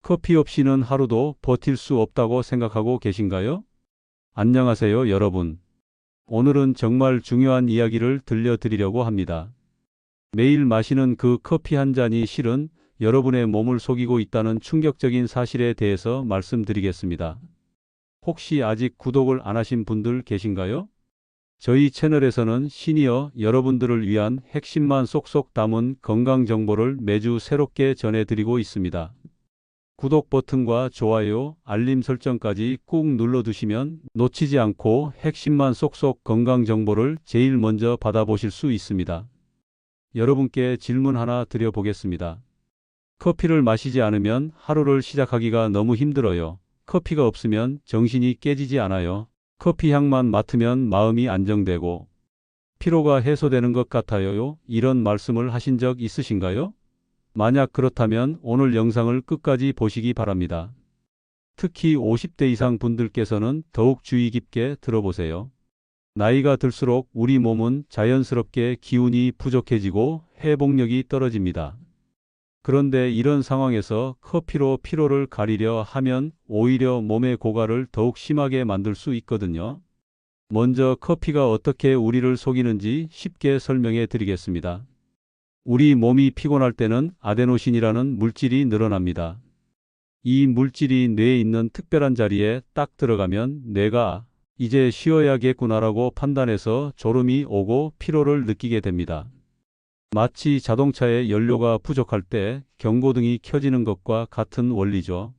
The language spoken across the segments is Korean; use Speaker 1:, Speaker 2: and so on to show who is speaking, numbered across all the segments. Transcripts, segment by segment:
Speaker 1: 커피 없이는 하루도 버틸 수 없다고 생각하고 계신가요? 안녕하세요, 여러분. 오늘은 정말 중요한 이야기를 들려드리려고 합니다. 매일 마시는 그 커피 한 잔이 실은 여러분의 몸을 속이고 있다는 충격적인 사실에 대해서 말씀드리겠습니다. 혹시 아직 구독을 안 하신 분들 계신가요? 저희 채널에서는 시니어 여러분들을 위한 핵심만 쏙쏙 담은 건강 정보를 매주 새롭게 전해드리고 있습니다. 구독 버튼과 좋아요, 알림 설정까지 꾹 눌러두시면 놓치지 않고 핵심만 쏙쏙 건강 정보를 제일 먼저 받아보실 수 있습니다. 여러분께 질문 하나 드려보겠습니다. 커피를 마시지 않으면 하루를 시작하기가 너무 힘들어요. 커피가 없으면 정신이 깨지지 않아요. 커피 향만 맡으면 마음이 안정되고 피로가 해소되는 것 같아요. 이런 말씀을 하신 적 있으신가요? 만약 그렇다면 오늘 영상을 끝까지 보시기 바랍니다. 특히 50대 이상 분들께서는 더욱 주의 깊게 들어보세요. 나이가 들수록 우리 몸은 자연스럽게 기운이 부족해지고 회복력이 떨어집니다. 그런데 이런 상황에서 커피로 피로를 가리려 하면 오히려 몸의 고갈을 더욱 심하게 만들 수 있거든요. 먼저 커피가 어떻게 우리를 속이는지 쉽게 설명해 드리겠습니다. 우리 몸이 피곤할 때는 아데노신이라는 물질이 늘어납니다. 이 물질이 뇌에 있는 특별한 자리에 딱 들어가면 뇌가 이제 쉬어야겠구나라고 판단해서 졸음이 오고 피로를 느끼게 됩니다. 마치 자동차의 연료가 부족할 때 경고등이 켜지는 것과 같은 원리죠.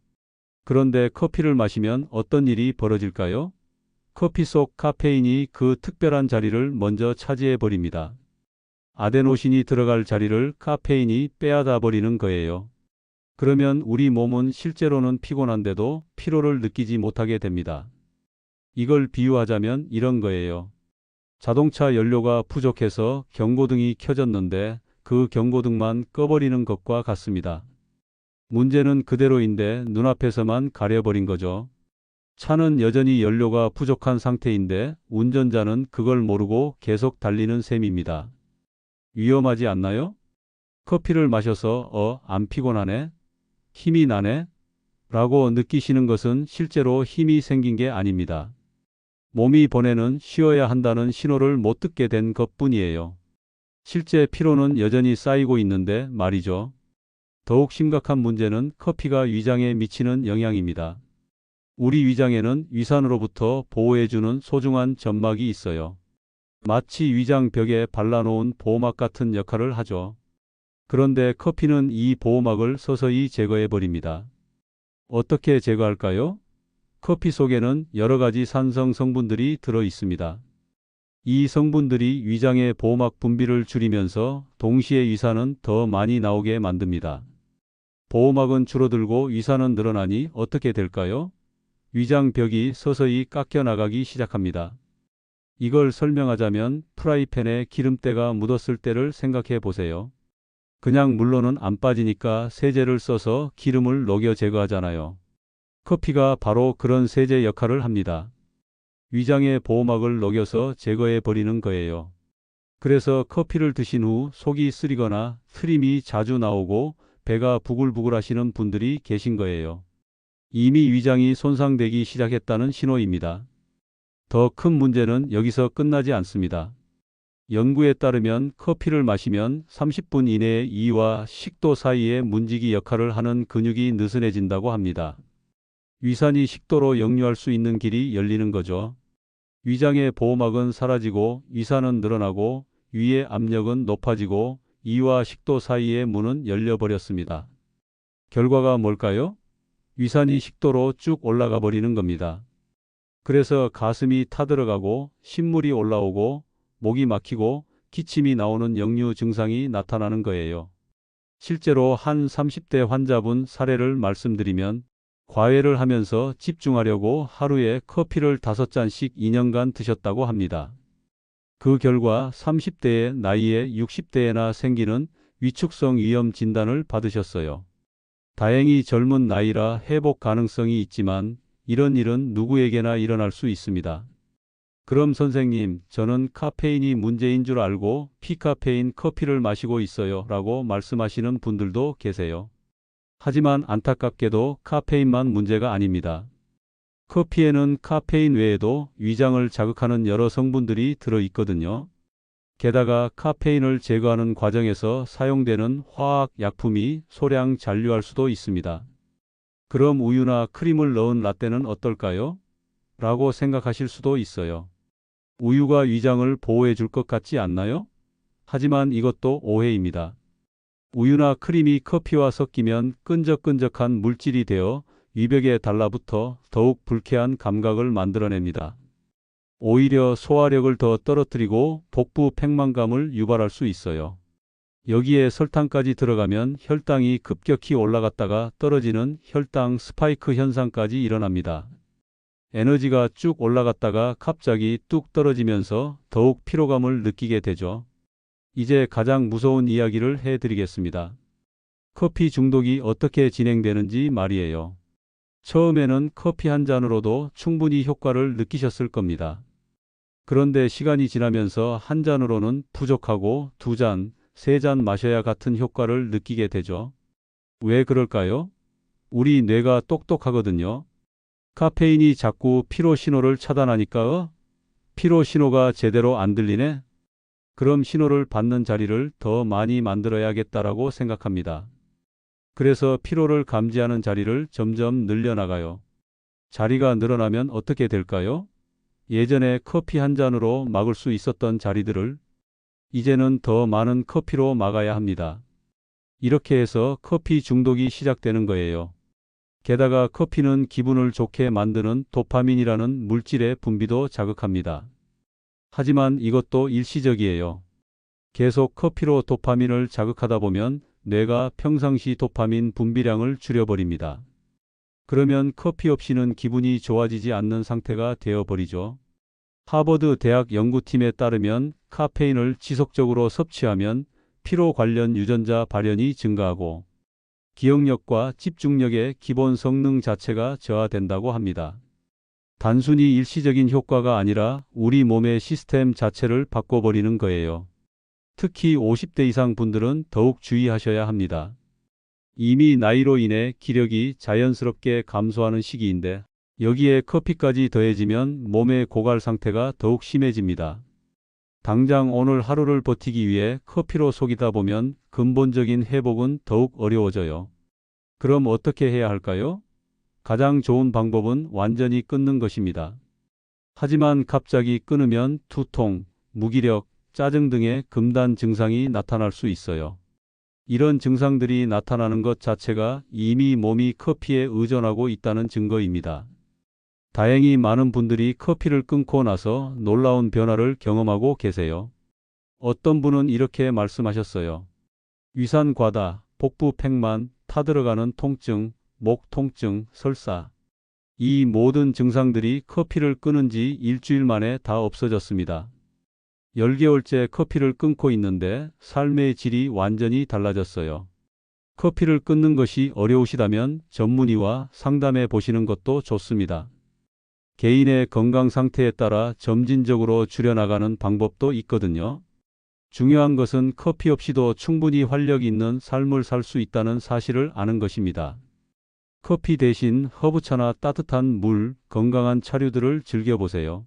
Speaker 1: 그런데 커피를 마시면 어떤 일이 벌어질까요? 커피 속 카페인이 그 특별한 자리를 먼저 차지해 버립니다. 아데노신이 들어갈 자리를 카페인이 빼앗아 버리는 거예요. 그러면 우리 몸은 실제로는 피곤한데도 피로를 느끼지 못하게 됩니다. 이걸 비유하자면 이런 거예요. 자동차 연료가 부족해서 경고등이 켜졌는데 그 경고등만 꺼버리는 것과 같습니다. 문제는 그대로인데 눈앞에서만 가려버린 거죠. 차는 여전히 연료가 부족한 상태인데 운전자는 그걸 모르고 계속 달리는 셈입니다. 위험하지 않나요? 커피를 마셔서 안 피곤하네? 힘이 나네? 라고 느끼시는 것은 실제로 힘이 생긴 게 아닙니다. 몸이 보내는 쉬어야 한다는 신호를 못 듣게 된 것뿐이에요. 실제 피로는 여전히 쌓이고 있는데 말이죠. 더욱 심각한 문제는 커피가 위장에 미치는 영향입니다. 우리 위장에는 위산으로부터 보호해주는 소중한 점막이 있어요. 마치 위장 벽에 발라놓은 보호막 같은 역할을 하죠. 그런데 커피는 이 보호막을 서서히 제거해버립니다. 어떻게 제거할까요? 커피 속에는 여러 가지 산성 성분들이 들어 있습니다. 이 성분들이 위장의 보호막 분비를 줄이면서 동시에 위산은 더 많이 나오게 만듭니다. 보호막은 줄어들고 위산은 늘어나니 어떻게 될까요? 위장 벽이 서서히 깎여 나가기 시작합니다. 이걸 설명하자면 프라이팬에 기름때가 묻었을 때를 생각해 보세요. 그냥 물로는 안 빠지니까 세제를 써서 기름을 녹여 제거하잖아요. 커피가 바로 그런 세제 역할을 합니다. 위장의 보호막을 녹여서 제거해 버리는 거예요. 그래서 커피를 드신 후 속이 쓰리거나 트림이 자주 나오고 배가 부글부글 하시는 분들이 계신 거예요. 이미 위장이 손상되기 시작했다는 신호입니다. 더 큰 문제는 여기서 끝나지 않습니다. 연구에 따르면 커피를 마시면 30분 이내에 이와 식도 사이의 문지기 역할을 하는 근육이 느슨해진다고 합니다. 위산이 식도로 역류할 수 있는 길이 열리는 거죠. 위장의 보호막은 사라지고 위산은 늘어나고 위의 압력은 높아지고 이와 식도 사이의 문은 열려버렸습니다. 결과가 뭘까요? 위산이 식도로 쭉 올라가 버리는 겁니다. 그래서 가슴이 타들어가고 신물이 올라오고 목이 막히고 기침이 나오는 역류 증상이 나타나는 거예요. 실제로 한 30대 환자분 사례를 말씀드리면 과외를 하면서 집중하려고 하루에 커피를 5잔씩 2년간 드셨다고 합니다. 그 결과 30대의 나이에 60대에나 생기는 위축성 위염 진단을 받으셨어요. 다행히 젊은 나이라 회복 가능성이 있지만 이런 일은 누구에게나 일어날 수 있습니다. 그럼 선생님, 저는 카페인이 문제인 줄 알고 피카페인 커피를 마시고 있어요 라고 말씀하시는 분들도 계세요. 하지만 안타깝게도 카페인만 문제가 아닙니다. 커피에는 카페인 외에도 위장을 자극하는 여러 성분들이 들어 있거든요. 게다가 카페인을 제거하는 과정에서 사용되는 화학 약품이 소량 잔류할 수도 있습니다. 그럼 우유나 크림을 넣은 라떼는 어떨까요? 라고 생각하실 수도 있어요. 우유가 위장을 보호해 줄 것 같지 않나요? 하지만 이것도 오해입니다. 우유나 크림이 커피와 섞이면 끈적끈적한 물질이 되어 위벽에 달라붙어 더욱 불쾌한 감각을 만들어냅니다. 오히려 소화력을 더 떨어뜨리고 복부 팽만감을 유발할 수 있어요. 여기에 설탕까지 들어가면 혈당이 급격히 올라갔다가 떨어지는 혈당 스파이크 현상까지 일어납니다. 에너지가 쭉 올라갔다가 갑자기 뚝 떨어지면서 더욱 피로감을 느끼게 되죠. 이제 가장 무서운 이야기를 해드리겠습니다. 커피 중독이 어떻게 진행되는지 말이에요. 처음에는 커피 한 잔으로도 충분히 효과를 느끼셨을 겁니다. 그런데 시간이 지나면서 한 잔으로는 부족하고 두 잔, 세 잔 마셔야 같은 효과를 느끼게 되죠. 왜 그럴까요? 우리 뇌가 똑똑하거든요. 카페인이 자꾸 피로 신호를 차단하니까 피로 신호가 제대로 안 들리네? 그럼 신호를 받는 자리를 더 많이 만들어야겠다라고 생각합니다. 그래서 피로를 감지하는 자리를 점점 늘려나가요. 자리가 늘어나면 어떻게 될까요? 예전에 커피 한 잔으로 막을 수 있었던 자리들을 이제는 더 많은 커피로 막아야 합니다. 이렇게 해서 커피 중독이 시작되는 거예요. 게다가 커피는 기분을 좋게 만드는 도파민이라는 물질의 분비도 자극합니다. 하지만 이것도 일시적이에요. 계속 커피로 도파민을 자극하다 보면 뇌가 평상시 도파민 분비량을 줄여버립니다. 그러면 커피 없이는 기분이 좋아지지 않는 상태가 되어버리죠. 하버드 대학 연구팀에 따르면 카페인을 지속적으로 섭취하면 피로 관련 유전자 발현이 증가하고 기억력과 집중력의 기본 성능 자체가 저하된다고 합니다. 단순히 일시적인 효과가 아니라 우리 몸의 시스템 자체를 바꿔버리는 거예요. 특히 50대 이상 분들은 더욱 주의하셔야 합니다. 이미 나이로 인해 기력이 자연스럽게 감소하는 시기인데 여기에 커피까지 더해지면 몸의 고갈 상태가 더욱 심해집니다. 당장 오늘 하루를 버티기 위해 커피로 속이다 보면 근본적인 회복은 더욱 어려워져요. 그럼 어떻게 해야 할까요? 가장 좋은 방법은 완전히 끊는 것입니다. 하지만 갑자기 끊으면 두통, 무기력, 짜증 등의 금단 증상이 나타날 수 있어요. 이런 증상들이 나타나는 것 자체가 이미 몸이 커피에 의존하고 있다는 증거입니다. 다행히 많은 분들이 커피를 끊고 나서 놀라운 변화를 경험하고 계세요. 어떤 분은 이렇게 말씀하셨어요. 위산 과다, 복부 팽만, 타들어가는 통증, 목 통증, 설사. 이 모든 증상들이 커피를 끊은 지 일주일 만에 다 없어졌습니다. 10개월째 커피를 끊고 있는데 삶의 질이 완전히 달라졌어요. 커피를 끊는 것이 어려우시다면 전문의와 상담해 보시는 것도 좋습니다. 개인의 건강 상태에 따라 점진적으로 줄여나가는 방법도 있거든요. 중요한 것은 커피 없이도 충분히 활력 있는 삶을 살 수 있다는 사실을 아는 것입니다. 커피 대신 허브차나 따뜻한 물, 건강한 차류들을 즐겨보세요.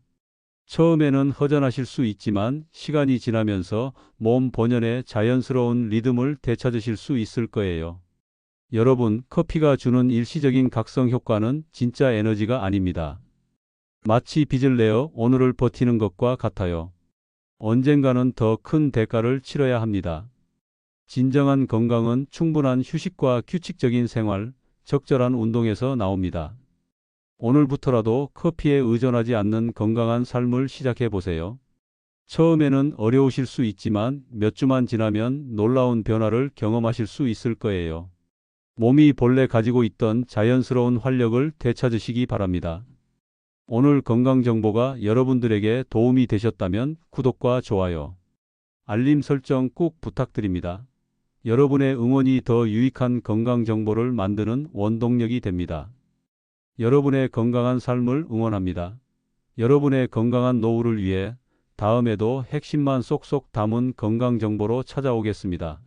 Speaker 1: 처음에는 허전하실 수 있지만 시간이 지나면서 몸 본연의 자연스러운 리듬을 되찾으실 수 있을 거예요. 여러분, 커피가 주는 일시적인 각성 효과는 진짜 에너지가 아닙니다. 마치 빚을 내어 오늘을 버티는 것과 같아요. 언젠가는 더 큰 대가를 치러야 합니다. 진정한 건강은 충분한 휴식과 규칙적인 생활, 적절한 운동에서 나옵니다. 오늘부터라도 커피에 의존하지 않는 건강한 삶을 시작해 보세요. 처음에는 어려우실 수 있지만 몇 주만 지나면 놀라운 변화를 경험하실 수 있을 거예요. 몸이 본래 가지고 있던 자연스러운 활력을 되찾으시기 바랍니다. 오늘 건강 정보가 여러분들에게 도움이 되셨다면 구독과 좋아요, 알림 설정 꼭 부탁드립니다. 여러분의 응원이 더 유익한 건강 정보를 만드는 원동력이 됩니다. 여러분의 건강한 삶을 응원합니다. 여러분의 건강한 노후를 위해 다음에도 핵심만 쏙쏙 담은 건강 정보로 찾아오겠습니다.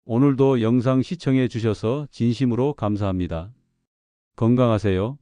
Speaker 1: 오늘도 영상 시청해 주셔서 진심으로 감사합니다. 건강하세요.